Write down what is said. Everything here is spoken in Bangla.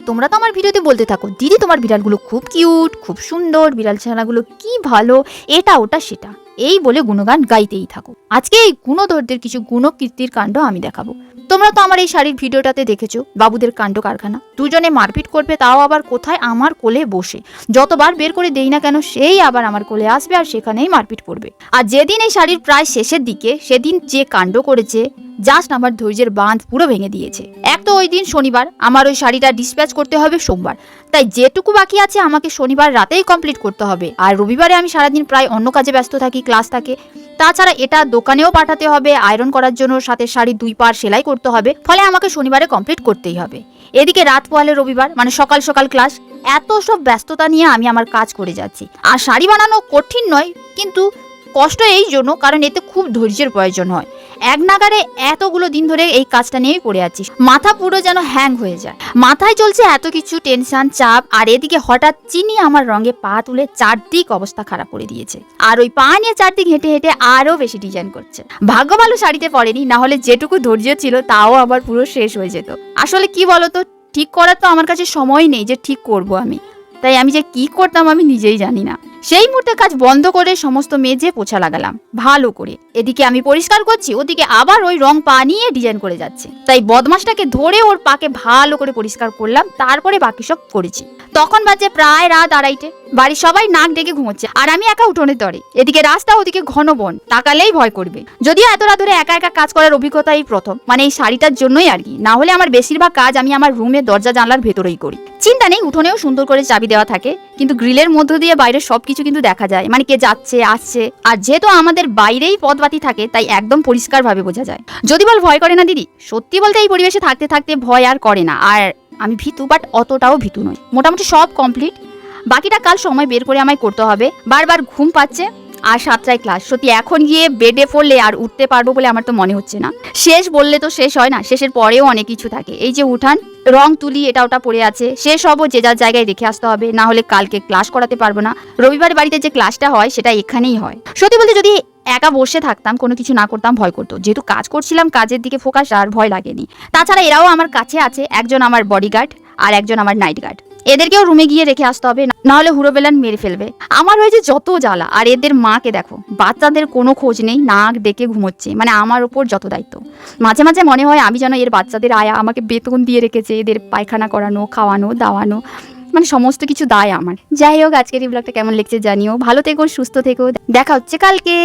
তোমরা তো আমার ভিডিওতে বলতে থাকো, দিদি তোমার বিড়ালগুলো খুব কিউট, খুব সুন্দর, বিড়াল ছানাগুলো কি ভালো, এটা ওটা সেটা এই বলে গুণগান গাইতেই থাকো। আজকে এই গুণধরদের কিছু গুণকীর্তির কাণ্ড আমি দেখাবো। তোমরা তো আমার এই শাড়ির ভিডিওটাতে দেখেছো বাবুদের কাণ্ড কারখানা। দুজনে মারপিট করবে, তাও আবার কোথায়, আমার কোলে বসে। যতবার বের করে দেই না কেন সেই আবার আমার কোলে আসবে আর সেখানেই মারপিট করবে। আর যেদিন এই শাড়ির প্রায় শেষের দিকে, সেদিন যে কাণ্ড করেছে, জাস্ট আমার ধৈর্যের বাঁধ পুরো ভেঙে দিয়েছে। এক তো ওই দিন শনিবার, আমার ওই শাড়িটা ডিসপ্যাচ করতে হবে সোমবার, তাই যেটুকু বাকি আছে আমাকে শনিবার রাতেই কমপ্লিট করতে হবে। আর রবিবারে আমি সারাদিন প্রায় অন্য কাজে ব্যস্ত থাকি, ক্লাস থাকে। তাছাড়া এটা দোকানেও পাঠাতে হবে, আয়রন করার জন্য সাথে শাড়ি 2 পার সেলাই করতে হবে, ফলে আমাকে শনিবারে কমপ্লিট করতেই হবে। এদিকে রাত পোয়ালে রবিবার, মানে সকাল সকাল ক্লাস। এত সব ব্যস্ততা নিয়ে আমি আমার কাজ করে যাচ্ছি। আর শাড়ি বানানো কঠিন নয়, কিন্তু কষ্ট এই জন্য কারণ এতে খুব ধৈর্যের প্রয়োজন হয়। এক নাগারে এতগুলো দিন ধরে এই কাজটা নিয়েই পড়ে আছি, মাথা পুরো যেন হ্যাং হয়ে যায়। মাথায় চলছে এত কিছু টেনশন, চাপ, আর এদিকে হঠাৎ চিনি আমার রঙে পা তুলে চারদিক অবস্থা খারাপ করে দিয়েছে। আর ওই পা নিয়ে চারদিক হেঁটে হেঁটে আরো বেশি ডিজাইন করছে। ভাগ্য ভালো শাড়িতে পড়েনি, না হলে যেটুকু ধৈর্য ছিল তাও আবার পুরো শেষ হয়ে যেত। আসলে কি বলতো, ঠিক করার তো আমার কাছে সময় নেই যে ঠিক করব আমি, তাই আমি যে কি করতাম আমি নিজেই জানি না। সেই মুহূর্তে কাজ বন্ধ করে সমস্ত মেজে পোছা লাগালাম ভালো করে। এদিকে আমি পরিষ্কার করছি, ওদিকে আবার ওই রং পা নিয়ে ডিজাইন করে যাচ্ছে। তাই বদমাসটাকে ধরে ওর পাকে ভালো করে পরিষ্কার করলাম, তারপরে বাকি সব করেছি। তখন বাজে প্রায় রাত 2:30। বাড়ির সবাই নাক ডেকে ঘুমোচ্ছে আর আমি একা উঠোনে তরে। এদিকে রাস্তা, ওদিকে ঘন বন, তাকালেই ভয় করবে। যদিও এত রাত ধরে একা একা কাজ করার অভিজ্ঞতা এই প্রথম, মানে এই শাড়িটার জন্যই আর কি। না হলে আমার বেশিরভাগ কাজ আমি আমার রুমে দরজা জানলার ভেতরেই করি। চিন্তা নেই, উঠোনেও সুন্দর করে চাবি দেওয়া থাকে, কিন্তু গ্রিলের মধ্য দিয়ে বাইরের সবকিছু কিন্তু দেখা যায়, মানে কে যাচ্ছে আসছে। আর যেহেতু আমাদের বাইরেই পথবাতি থাকে, তাই একদম পরিষ্কার ভাবে বোঝা যায়। যদি বল ভয় করে না দিদি, সত্যি বলতে এই পরিবেশে থাকতে থাকতে ভয় আর করে না। আর আমি ভীতু, বাট অতটাও ভীতু নই। মোটামুটি সব কমপ্লিট, বাকিটা কাল সময় বের করে আমায় করতে হবে। বারবার ঘুম পাচ্ছে আর 7টায় ক্লাস। সত্যি এখন গিয়ে বেডে পড়লে আর উঠতে পারবো বলে আমার তো মনে হচ্ছে না। শেষ বললে তো শেষ হয় না, শেষের পরেও অনেক কিছু থাকে। এই যে উঠান, রং তুলি, এটা ওটা পড়ে আছে, সে সবও যে যার জায়গায় রেখে আসতে হবে, না হলে কালকে ক্লাস করাতে পারবো না। রবিবার বাড়িতে যে ক্লাসটা হয় সেটা এখানেই হয়। সত্যি বলতে যদি একা বসে থাকতাম, কোনো কিছু না করতাম, ভয় করতো। যেহেতু কাজ করছিলাম, কাজের দিকে ফোকাস, আর ভয় লাগেনি। তাছাড়া এরাও আমার কাছে আছে, একজন আমার বডিগার্ড আর একজন আমার নাইট গার্ড। এদেরকেও রুমে গিয়ে রেখে আসতে হবে, না হলে হুড়োবেলান মেরে ফেলবে। আমার হয়েছে যত জ্বালা। আর এদের মাকে দেখো, বাচ্চাদের কোনো খোঁজ নেই, নাক ডেকে ঘুমোচ্ছে। মানে আমার ওপর যত দায়িত্ব। মাঝে মাঝে মনে হয় আমি যেন এর বাচ্চাদের আয়া, আমাকে বেতন দিয়ে রেখেছে, এদের পায়খানা করানো, খাওয়ানো, দাওয়ানো, মানে সমস্ত কিছু দায় আমার। যাই হোক, আজকের এই ব্লগটা কেমন লেগেছে জানিও। ভালো থেকো, সুস্থ থেকো, দেখা হচ্ছে কালকে।